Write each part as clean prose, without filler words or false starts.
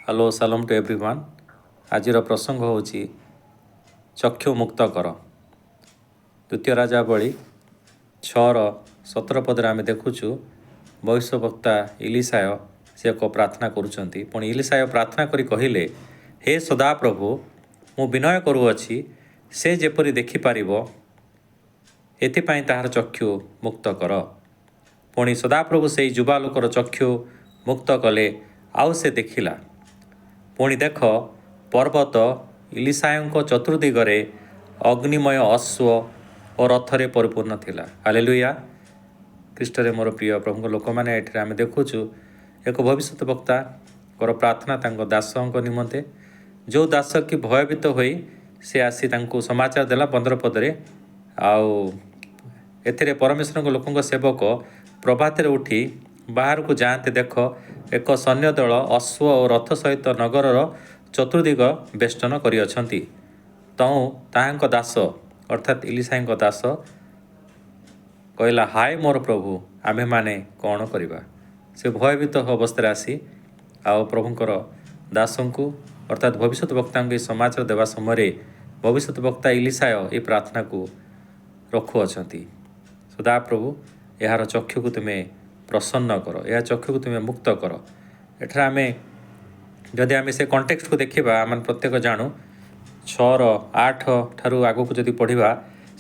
Hello Salam two everyone. ଆଜିର ପ୍ରସଙ୍ଗ ହେଉଛି ଚକ୍ଷୁ ମୁକ୍ତ କର। ଦ୍ୱିତୀୟ ରାଜାବଳୀ 6:17 ପଦରେ ଆମେ ଦେଖୁଛୁ ଭବିଷ୍ୟବକ୍ତା ଇଲିସାୟ ସେ ଏକ ପ୍ରାର୍ଥନା କରୁଛନ୍ତି। ପୁଣି ଇଲିସାୟ ପ୍ରାର୍ଥନା କରି କହିଲେ, ହେ ସଦାପ୍ରଭୁ, ମୁଁ ବିନୟ କରୁଅଛି, ସେ ଯେପରି ଦେଖିପାରିବ ଏଥିପାଇଁ ତାହାର ଚକ୍ଷୁ ମୁକ୍ତ କର। ପୁଣି ସଦାପ୍ରଭୁ ସେହି ଯୁବା ଲୋକର ଚକ୍ଷୁ ମୁକ୍ତ କଲେ, ଆଉ ସେ ଦେଖିଲା। ପୁଣି ଦେଖ, ପର୍ବତ ଇଲିସାୟଙ୍କ ଚତୁର୍ଦିଗରେ ଅଗ୍ନିମୟ ଅଶ୍ୱ ଓ ରଥରେ ପରିପୂର୍ଣ୍ଣ ଥିଲା। ହାଲେଲୁୟା। ଖ୍ରୀଷ୍ଟରେ ମୋର ପ୍ରିୟ ପ୍ରଭୁଙ୍କ ଲୋକମାନେ, ଏଠାରେ ଆମେ ଦେଖୁଛୁ ଏକ ଭବିଷ୍ୟତ ବକ୍ତାଙ୍କର ପ୍ରାର୍ଥନା ତାଙ୍କ ଦାସଙ୍କ ନିମନ୍ତେ। ଯେଉଁ ଦାସ କି ଭୟଭୀତ ହୋଇ ସେ ଆସି ତାଙ୍କୁ ସମାଚାର ଦେଲା 15 ପଦରେ, ଆଉ ଏଥିରେ ପରମେଶ୍ୱରଙ୍କ ଲୋକଙ୍କ ସେବକ ପ୍ରଭାତରେ ଉଠି ବାହାରକୁ ଯାଆନ୍ତି। ଦେଖ, ଏକ ସୈନ୍ୟ ଦଳ ଅଶ୍ୱ ଓ ରଥ ସହିତ ନଗରର ଚତୁର୍ଦିଗ ବେଷ୍ଟନ କରିଅଛନ୍ତି। ତହୁଁ ତାହାଙ୍କ ଦାସ ଅର୍ଥାତ୍ ଇଲିସାୟଙ୍କ ଦାସ କହିଲା, ହାୟ ମୋର ପ୍ରଭୁ, ଆମ୍ଭେମାନେ କ'ଣ କରିବା? ସେ ଭୟଭୀତ ଅବସ୍ଥାରେ ଆସି ଆଉ ପ୍ରଭୁଙ୍କର ଦାସଙ୍କୁ ଅର୍ଥାତ୍ ଭବିଷ୍ୟତ ବକ୍ତାଙ୍କୁ ଏହି ସମାଚାର ଦେବା ସମୟରେ ଭବିଷ୍ୟତ ବକ୍ତା ଇଲିସାୟ ଏହି ପ୍ରାର୍ଥନାକୁ ରଖୁଅଛନ୍ତି। ସଦାପ୍ରଭୁ, ଏହାର ଚକ୍ଷୁକୁ ତୁମେ ପ୍ରସନ୍ନ କର, ଏହା ଚକ୍ଷୁକୁ ତୁମେ ମୁକ୍ତ କର। ଏଠାରେ ଆମେ ଯଦି ଆମେ ସେ କଣ୍ଟେକ୍ସଟକୁ ଦେଖିବା, ଆମେ ପ୍ରତ୍ୟେକ ଜାଣୁ 6:8 ଠାରୁ ଆଗକୁ ଯଦି ପଢ଼ିବା,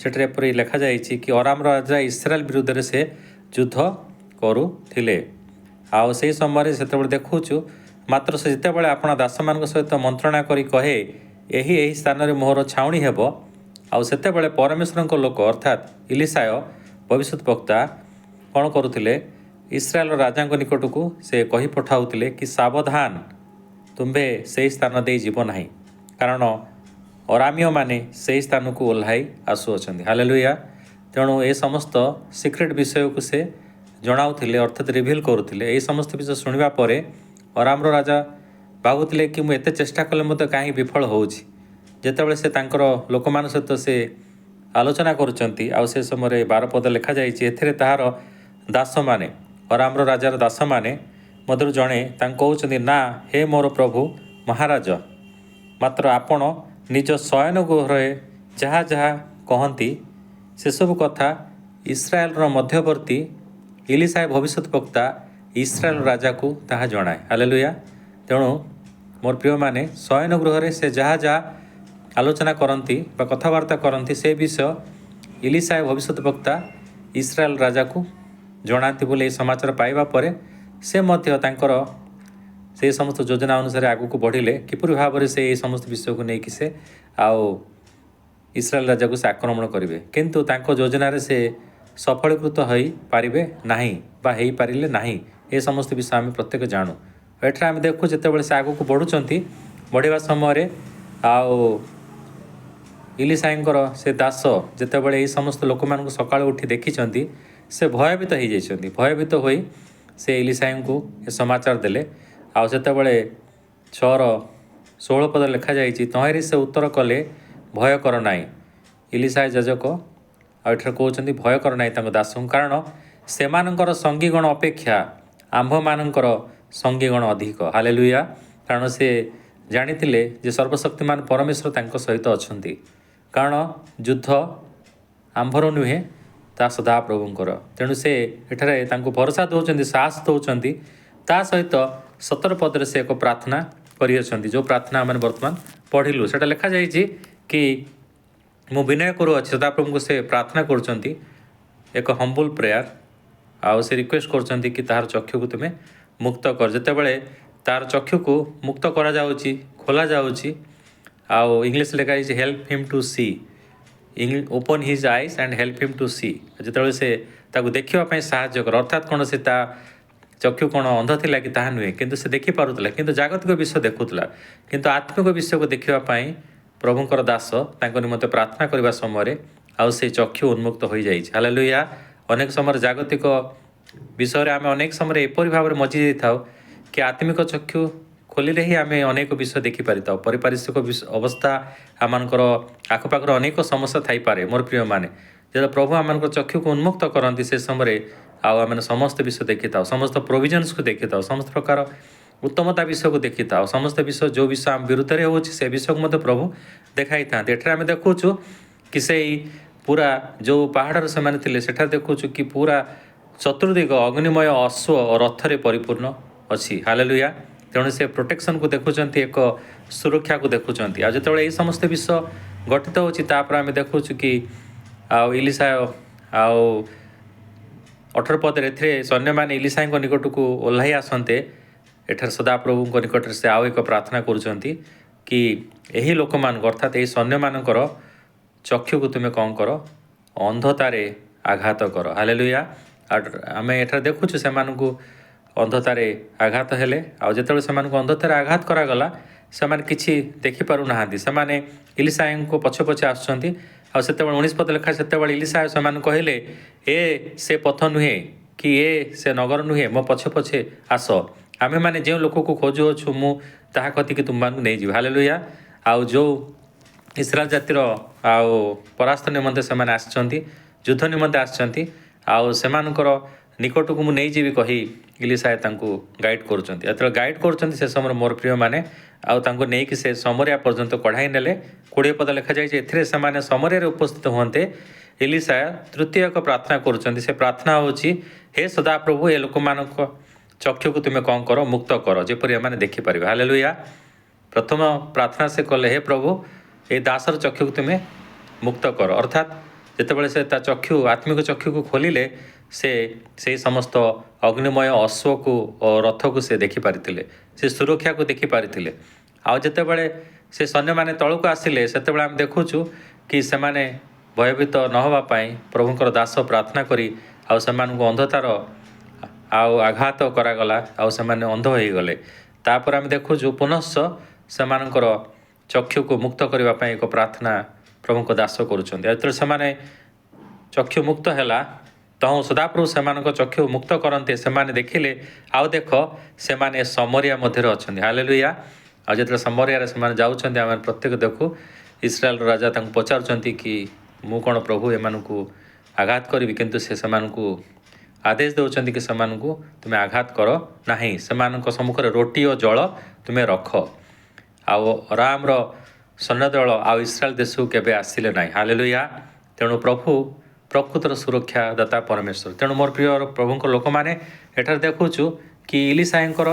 ସେଠାରେ ଏପରି ଲେଖାଯାଇଛି କି ଅରାମର ରାଜା ଇସ୍ରାଏଲ ବିରୁଦ୍ଧରେ ସେ ଯୁଦ୍ଧ କରୁଥିଲେ। ଆଉ ସେହି ସମୟରେ ସେତେବେଳେ ଦେଖୁଛୁ, ମାତ୍ର ସେ ଯେତେବେଳେ ଆପଣ ଦାସମାନଙ୍କ ସହିତ ମନ୍ତ୍ରଣା କରି କହେ, ଏହି ସ୍ଥାନରେ ମୋହର ଛାଉଣି ହେବ, ଆଉ ସେତେବେଳେ ପରମେଶ୍ୱରଙ୍କ ଲୋକ ଅର୍ଥାତ୍ ଇଲିସାୟ ଭବିଷ୍ୟତ ବକ୍ତା କ'ଣ କରୁଥିଲେ? ଇସ୍ରାଏଲର ରାଜାଙ୍କ ନିକଟକୁ ସେ କହି ପଠାଉଥିଲେ କି ସାବଧାନ, ତୁମ୍ଭେ ସେହି ସ୍ଥାନ ଦେଇ ଯିବ ନାହିଁ, କାରଣ ଅରାମୀୟମାନେ ସେହି ସ୍ଥାନକୁ ଓହ୍ଲାଇ ଆସୁଅଛନ୍ତି। ହାଲେଲୁୟା। ତେଣୁ ଏ ସମସ୍ତ ସିକ୍ରେଟ୍ ବିଷୟକୁ ସେ ଜଣାଉଥିଲେ ଅର୍ଥାତ୍ ରିଭିଲ୍ କରୁଥିଲେ। ଏହି ସମସ୍ତ ବିଷୟ ଶୁଣିବା ପରେ ଅରାମର ରାଜା ଭାବୁଥିଲେ କି ମୁଁ ଏତେ ଚେଷ୍ଟା କଲେ ମଧ୍ୟ କାହିଁକି ବିଫଳ ହେଉଛି। ଯେତେବେଳେ ସେ ତାଙ୍କର ଲୋକମାନଙ୍କ ସହିତ ସେ ଆଲୋଚନା କରୁଛନ୍ତି, ଆଉ ସେ ସମୟରେ 12 ପଦ ଲେଖାଯାଇଛି, ଏଥିରେ ତାହାର ଦାସମାନେ ଅରାମର ରାଜାର ଦାସମାନେ ମଧ୍ୟରୁ ଜଣେ ତାଙ୍କୁ କହୁଛନ୍ତି, ନା ହେ ମୋର ପ୍ରଭୁ ମହାରାଜ, ମାତ୍ର ଆପଣ ନିଜ ଶୟନ ଗୃହରେ ଯାହା ଯାହା କହନ୍ତି ସେସବୁ କଥା ଇସ୍ରାଏଲର ମଧ୍ୟବର୍ତ୍ତୀ ଇଲିସାୟ ଭବିଷ୍ୟତ ବକ୍ତା ଇସ୍ରାଏଲ ରାଜାକୁ ତାହା ଜଣାଏ। ହାଲେଲୁୟା। ତେଣୁ ମୋର ପ୍ରିୟମାନେ, ଶୟନ ଗୃହରେ ସେ ଯାହା ଯାହା ଆଲୋଚନା କରନ୍ତି ବା କଥାବାର୍ତ୍ତା କରନ୍ତି ସେ ବିଷୟ ଇଲିସାୟ ଭବିଷ୍ୟତ ବକ୍ତା ଇସ୍ରାଏଲ ରାଜାକୁ ଜଣାନ୍ତି ବୋଲି ଏହି ସମାଚାର ପାଇବା ପରେ ସେ ମଧ୍ୟ ତାଙ୍କର ସେହି ସମସ୍ତ ଯୋଜନା ଅନୁସାରେ ଆଗକୁ ବଢ଼ିଲେ, କିପରି ଭାବରେ ସେ ଏହି ସମସ୍ତ ବିଷୟକୁ ନେଇକି ସେ ଆଉ ଇସ୍ରାଏଲ ରାଜାକୁ ସେ ଆକ୍ରମଣ କରିବେ। କିନ୍ତୁ ତାଙ୍କ ଯୋଜନାରେ ସେ ସଫଳୀକୃତ ହୋଇପାରିବେ ନାହିଁ ବା ହୋଇପାରିଲେ ନାହିଁ। ଏ ସମସ୍ତ ବିଷୟ ଆମେ ପ୍ରତ୍ୟେକ ଜାଣୁ। ଏଠାରେ ଆମେ ଦେଖୁ ଯେତେବେଳେ ସେ ଆଗକୁ ବଢ଼ୁଛନ୍ତି, ବଢ଼ିବା ସମୟରେ ଆଉ ଇଲିସାୟଙ୍କର ସେ ଦାସ ଯେତେବେଳେ ଏହି ସମସ୍ତ ଲୋକମାନଙ୍କୁ ସକାଳୁ ଉଠି ଦେଖିଛନ୍ତି, ସେ ଭୟଭୀତ ହୋଇଯାଇଛନ୍ତି। ଭୟଭୀତ ହୋଇ ସେ ଇଲିସାୟଙ୍କୁ ଏ ସମାଚାର ଦେଲେ। ଆଉ ସେତେବେଳେ 6:16 ପଦରେ ଲେଖାଯାଇଛି, ତହିଁରେ ସେ ଉତ୍ତର କଲେ, ଭୟ କର ନାହିଁ। ଇଲିସାୟ ଯାଜକ ଆଉ ଏଠାରେ କହୁଛନ୍ତି ଭୟ କର ନାହିଁ ତାଙ୍କ ଦାସଙ୍କୁ, କାରଣ ସେମାନଙ୍କର ସଙ୍ଗୀଗଣ ଅପେକ୍ଷା ଆମ୍ଭମାନଙ୍କର ସଙ୍ଗୀଗଣ ଅଧିକ। ହାଲେଲୁୟା। କାରଣ ସେ ଜାଣିଥିଲେ ଯେ ସର୍ବଶକ୍ତିମାନ ପରମେଶ୍ୱର ତାଙ୍କ ସହିତ ଅଛନ୍ତି। କାରଣ ଯୁଦ୍ଧ ଆମ୍ଭର ନୁହେଁ, ତା ସଦାପ୍ରଭୁଙ୍କର। ତେଣୁ ସେ ଏଠାରେ ତାଙ୍କୁ ଭରସା ଦେଉଛନ୍ତି, ସାହସ ଦେଉଛନ୍ତି। ତା ସହିତ 17 ପଦରେ ସେ ଏକ ପ୍ରାର୍ଥନା କରିଅଛନ୍ତି, ଯେଉଁ ପ୍ରାର୍ଥନା ଆମେ ବର୍ତ୍ତମାନ ପଢ଼ିଲୁ। ସେଇଟା ଲେଖାଯାଇଛି କି ମୁଁ ବିନୟ କରୁଅଛି। ସଦାପ୍ରଭୁଙ୍କୁ ସେ ପ୍ରାର୍ଥନା କରୁଛନ୍ତି, ଏକ ହମ୍ବୁଲ୍ ପ୍ରେୟାର। ଆଉ ସେ ରିକ୍ୱେଷ୍ଟ କରୁଛନ୍ତି କି ତାହାର ଚକ୍ଷୁକୁ ତୁମେ ମୁକ୍ତ କର। ଯେତେବେଳେ ତାର ଚକ୍ଷୁକୁ ମୁକ୍ତ କରାଯାଉଛି, ଖୋଲାଯାଉଛି, ଆଉ ଇଂଲିଶ ଲେଖାଯାଇଛି help him to see, open his eyes and help him to see. ଯେତେବେଳେ ସେ ତାକୁ ଦେଖିବା ପାଇଁ ସାହାଯ୍ୟ କର, ଅର୍ଥାତ୍ କ'ଣ ସେ ତା ଚକ୍ଷୁ କ'ଣ ଅନ୍ଧ ଥିଲା କି ତାହା ନୁହେଁ, କିନ୍ତୁ ସେ ଦେଖିପାରୁଥିଲା, କିନ୍ତୁ ଜାଗତିକ ବିଷୟ ଦେଖୁଥିଲା। କିନ୍ତୁ ଆତ୍ମିକ ବିଷୟକୁ ଦେଖିବା ପାଇଁ ପ୍ରଭୁଙ୍କର ଦାସ ତାଙ୍କ ନିମନ୍ତେ ପ୍ରାର୍ଥନା କରିବା ସମୟରେ ଆଉ ସେ ଚକ୍ଷୁ ଉନ୍ମୁକ୍ତ ହୋଇଯାଇଛି। ହାଲେଲୁୟା। ଅନେକ ସମୟରେ ଜାଗତିକ ବିଷୟରେ ଆମେ ଅନେକ ସମୟରେ ଏପରି ଭାବରେ ମଜି ଯାଇଥାଉ କି ଆତ୍ମିକ ଚକ୍ଷୁ ଖୋଲିଲେ ହିଁ ଆମେ ଅନେକ ବିଷୟ ଦେଖିପାରିଥାଉ। ପାରିପାର୍ଶ୍ୱିକ ଅବସ୍ଥା ଆମମାନଙ୍କର ଆଖପାଖରେ ଅନେକ ସମସ୍ୟା ଥାଇପାରେ। ମୋର ପ୍ରିୟମାନେ, ଯେତେବେଳେ ପ୍ରଭୁ ଆମମାନଙ୍କର ଚକ୍ଷୁକୁ ଉନ୍ମୁକ୍ତ କରନ୍ତି, ସେ ସମୟରେ ଆଉ ଆମେ ସମସ୍ତ ବିଷୟ ଦେଖିଥାଉ, ସମସ୍ତ ପ୍ରୋଭିଜନ୍ସକୁ ଦେଖିଥାଉ, ସମସ୍ତ ପ୍ରକାର उत्तमता विषय को देखी था समस्त विषय जो विषय आम विरुद्ध में हो विषय को मत प्रभु देखाई था एठार आम देखुचु कि से पूरा जो पहाड़ से मैंने थे सेठा देखुचु कि पूरा चतुर्दिग अग्निमय अश्व और रथरे परिपूर्ण अच्छी हालेलुया तेणु से प्रोटेक्शन को देखुंत एक सुरक्षा को देखुंत आज जो ये समस्त विषय गठित होपर आम देखुचु कि इलिशा आउ 18 पदरे सैन्य मैंने इलिशा निकट को ओह्लाई आसते एठार सदाप्रभु निकट से आउ एक प्रार्थना करुँच कि यही लोक मान अर्थात यही सैन्य मानकर चक्षु को तुम्हें कौन कर अंधतारे आघात कर हालेलुया आम एठार देखुचु से अंधतारे आघात हेले आते से अंधतारे आघात करागला से किसी देखिपार ना से इलिशा को पछे पछे आसुँच आते 19 पद लेखा से इलिशा से कहले ए से पथ नुहे कि ए से नगर नुहे मो पछे पछे आस आमे माने जो लोक को खोजु अच्छु मु ताहा कथि कि तुम मानू नहीं जीव हालेलुया आउ जो इस्राएल जातिर आउ परास्त निमंते से माने आछंती युद्ध निमंते आछंती आउ सेमानकर निकट को मुझे जीवी कही इलिशा तांको गाइड करुँच एत गाइड करुँच से समय मोर प्रिय मैंने आउ नहीं कि से समरिया पर्यंत कढ़ाई नेले 20 पद लिखा जाए एथिरे से समरिया उपस्थित हुंते इलिशा तृतीय एक प्रार्थना करुँच से प्रार्थना होची हे सदाप्रभु ए लोक मान चक्षु को तुम्हें कौन कर मुक्त कर जेपरी एम देखिपारे हालेलुया प्रथम प्रार्थना से कले हे प्रभु ए दासर चक्षु को तुम्हें मुक्त कर अर्थात जितेबाला से चक्षु आत्मिक चक्षु को खोलिले से समस्त अग्निमय अश्व को और रथ को से देखिपारे से सुरक्षा को देखिपारे आउ जितेबाला से सैन्य मैंने तलू को आसिले से आम देखुचु कि से भयभीत न होगापाई प्रभुंर दास प्रार्थना करी आउ से अंधतार आउ आघात करागला आउ से अंध हो गले तापर आम देखुचु पुनश्च से चक्षु को मुक्त करने एक प्रार्थना प्रभु दास करुँच चक्षु मुक्त है तहु सदाप्रभु से चक्षु मुक्त करते से देखिले आउ देख से समरिया मध्य अच्छा हालेलुया आज जो समरिया से जाऊँच आम प्रत्येक देखू इस्राएल राजा पचारुंट कि मु कौन प्रभु एम को आघात करी किंतु से आदेश दौरान कि से तुम्हें आघात कर ना से सम्मुख रोटी और जल तुम्हें रख आउ आराम सैन्य दल आउ इस्राएल देश को केवे आसिले ना हालेलुया तेणु प्रभु प्रकृतर सुरक्षादाता परमेश्वर तेणु मोर प्रिय प्रभु लोक मैंने एठार देखुचु कि इलिशांकर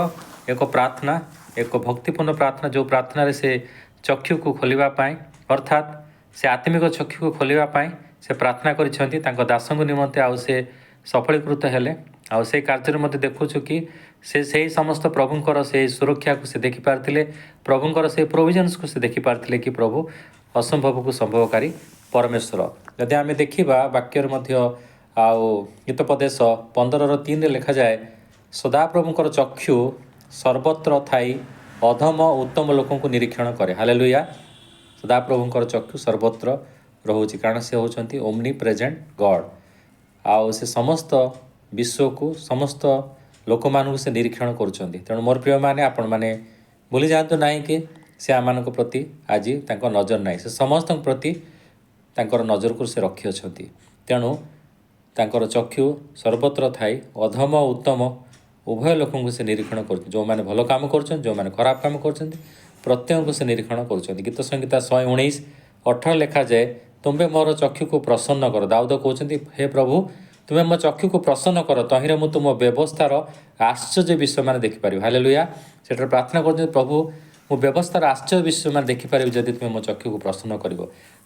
एक प्रार्थना एक भक्तिपूर्ण प्रार्थना जो प्रार्थना से चक्षु को खोलिबापाई अर्थात से आत्मिक चक्षु को खोलिबापाई से प्रार्थना करिसेंती तांको दासंग निमंते आउ से सफलीकृत हेले आउ से कार्य मध्य देखुचु कि से समस्त प्रभुंकर से सुरक्षा को से देखि पारथिले प्रभुंकर से प्रोविजन्स को से देखि पारथिले कि प्रभु असंभव को संभवकारी परमेश्वर यदि आम देखा वाक्यर मध्य आउ गीतोपदेश 15:3 लिखा जाए सदाप्रभुंकर चक्षु सर्वत्र थाई अधम उत्तम लोकों को निरीक्षण करे हालेलुया सदाप्रभुंकर चक्षु सर्वत्र रोचे कारण से होचंती ओमनी प्रेजेंट गॉड आउ से समस्त विश्व को समस्त लोक मानू से निरीक्षण करुँच तेणु मोर प्रिय माने आपण माने भूली जातु ना कि से आम प्रति आज तांको नजर ना से समस्त प्रति तांकर नजर को से रखी अच्छा तेणु तांकर चक्षु सर्वत्र थाई अधम उत्तम उभय लोक से निरीक्षण कर जो मैंने भल काम कर जो मैंने खराब काम कर प्रत्येक को से निरीक्षण कर गीत संहिता 119:18 लिखा जाए तुम्हें मोर चक्षु को प्रसन्न कर दाऊद कहते हे प्रभु तुम्हें मो चक्षु को प्रसन्न कर तहिरे मु तुम व्यवस्थार आश्चर्य विषय मैंने देखिपार हालेलुया से प्रार्थना कर प्रभु मो व्यवस्थार आश्चर्य विषय मैंने देखिपार जदि तुम्हें मो चक्षु को प्रसन्न कर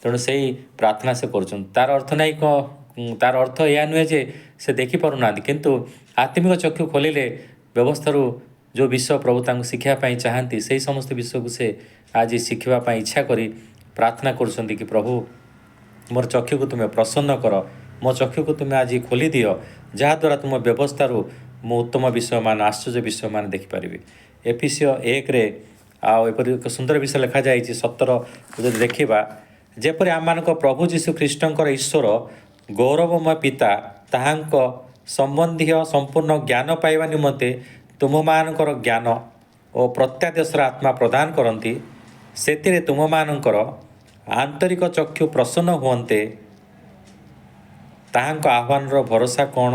तेणु से प्रार्थना से कर तार अर्थ नहीं तार अर्थ यह नुहे जे से देखिपार ना किंतु आत्मिक चक्षु खोलिले व्यवस्थार जो विषय प्रभु तांको शिखापी चाहती से समस्त विषय को से आज शिखापी इच्छा करी प्रार्थना कर कि प्रभु मोर चक्षु को तुम्हें प्रसन्न कर मो चक्षु को तुम्हें आज खोली दियो जहाद्वारा तुम व्यवस्थार मु उत्तम विषय मान आश्चर्य विषय मान देखिपारि एफिसियो 1 आपर एक सुंदर विषय लिखा जाए 17 जो देखा जेपरी आम प्रभु जीशु ख्रीष्टर ईश्वर गौरवमय पिता ताहांक संबंधी संपूर्ण ज्ञान पाइबा निमंते तुम मानकर ज्ञान और प्रत्यादेशर आत्मा प्रदान करती से तुम मानकर आंतरिक चक्षु प्रसन्न हुंते ताहांक आह्वान भरोसा कौन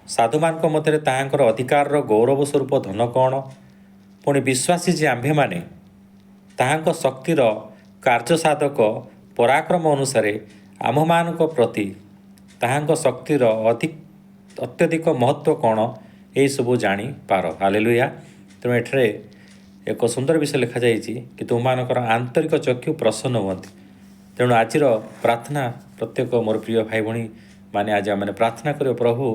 साधु मान मध्य ताहांकर अधिकार गौरव स्वरूप धन कौन ପୁଣି ବିଶ୍ୱାସୀ ଯେ ଆମ୍ଭେମାନେ ତାହାଙ୍କ ଶକ୍ତିର କାର୍ଯ୍ୟସାଧକ ପରାକ୍ରମ ଅନୁସାରେ ଆମ୍ଭମାନଙ୍କ ପ୍ରତି ତାହାଙ୍କ ଶକ୍ତିର ଅତ୍ୟଧିକ ମହତ୍ତ୍ୱ କ'ଣ ଏହିସବୁ ଜାଣିପାର। ହାଲେଲୁୟା। ତେଣୁ ଏଠାରେ ଏକ ସୁନ୍ଦର ବିଷୟ ଲେଖାଯାଇଛି କି ତୁମମାନଙ୍କର ଆନ୍ତରିକ ଚକ୍ଷୁ ପ୍ରସନ୍ନ ହୁଅନ୍ତି। ତେଣୁ ଆଜିର ପ୍ରାର୍ଥନା ପ୍ରତ୍ୟେକ ମୋର ପ୍ରିୟ ଭାଇ ଭଉଣୀ ମାନେ ଆଜି ଆମେ ପ୍ରାର୍ଥନା କରିବ, ପ୍ରଭୁ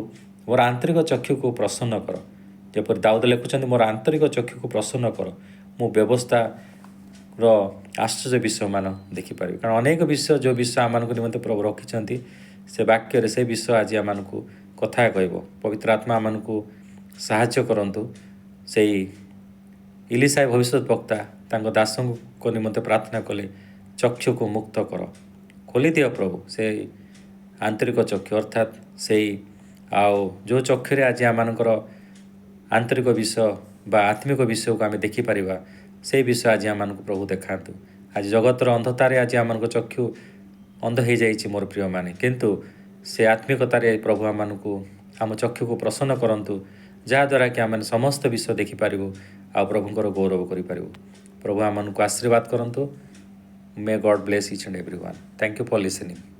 ମୋର ଆନ୍ତରିକ ଚକ୍ଷୁକୁ ପ୍ରସନ୍ନ କର। ଯେପରି ଦାଉଦ ଲେଖୁଛନ୍ତି, ମୋର ଆନ୍ତରିକ ଚକ୍ଷୁକୁ ପ୍ରସନ୍ନ କର, ମୁଁ ବ୍ୟବସ୍ଥାର ଆଶ୍ଚର୍ଯ୍ୟ ବିଷୟମାନ ଦେଖିପାରିବି। କାରଣ ଅନେକ ବିଷୟ ଯେଉଁ ବିଷୟ ଆମମାନଙ୍କ ନିମନ୍ତେ ପ୍ରଭୁ ରଖିଛନ୍ତି ସେ ବାକ୍ୟରେ ସେ ବିଷୟ ଆଜି ଆମମାନଙ୍କୁ କଥା କହିବ। ପବିତ୍ର ଆତ୍ମା ଆମମାନଙ୍କୁ ସାହାଯ୍ୟ କରନ୍ତୁ। ସେଇ ଇଲିସାଇ ଭବିଷ୍ୟତ ବକ୍ତା ତାଙ୍କ ଦାସଙ୍କ ନିମନ୍ତେ ପ୍ରାର୍ଥନା କଲେ, ଚକ୍ଷୁକୁ ମୁକ୍ତ କର, ଖୋଲିଦିଅ ପ୍ରଭୁ ସେଇ ଆନ୍ତରିକ ଚକ୍ଷୁ, ଅର୍ଥାତ୍ ସେଇ ଯେଉଁ ଚକ୍ଷୁରେ ଆଜି ଆମମାନଙ୍କର ଆନ୍ତରିକ ବିଷୟ ବା ଆତ୍ମିକ ବିଷୟକୁ ଆମେ ଦେଖିପାରିବା, ସେଇ ବିଷୟ ଆଜି ଆମମାନଙ୍କୁ ପ୍ରଭୁ ଦେଖାନ୍ତୁ। ଆଜି ଜଗତର ଅନ୍ଧତାରେ ଆଜି ଆମମାନଙ୍କ ଚକ୍ଷୁ ଅନ୍ଧ ହୋଇଯାଇଛି ମୋର ପ୍ରିୟମାନେ, କିନ୍ତୁ ସେ ଆତ୍ମିକତାରେ ପ୍ରଭୁ ଆମମାନଙ୍କୁ ଆମ ଚକ୍ଷୁକୁ ପ୍ରସନ୍ନ କରନ୍ତୁ, ଯାହାଦ୍ୱାରା କି ଆମେ ସମସ୍ତ ବିଷୟ ଦେଖିପାରିବୁ ଆଉ ପ୍ରଭୁଙ୍କର ଗୌରବ କରିପାରିବୁ। ପ୍ରଭୁ ଆମମାନଙ୍କୁ ଆଶୀର୍ବାଦ କରନ୍ତୁ। May God bless each and every one. Thank you for listening.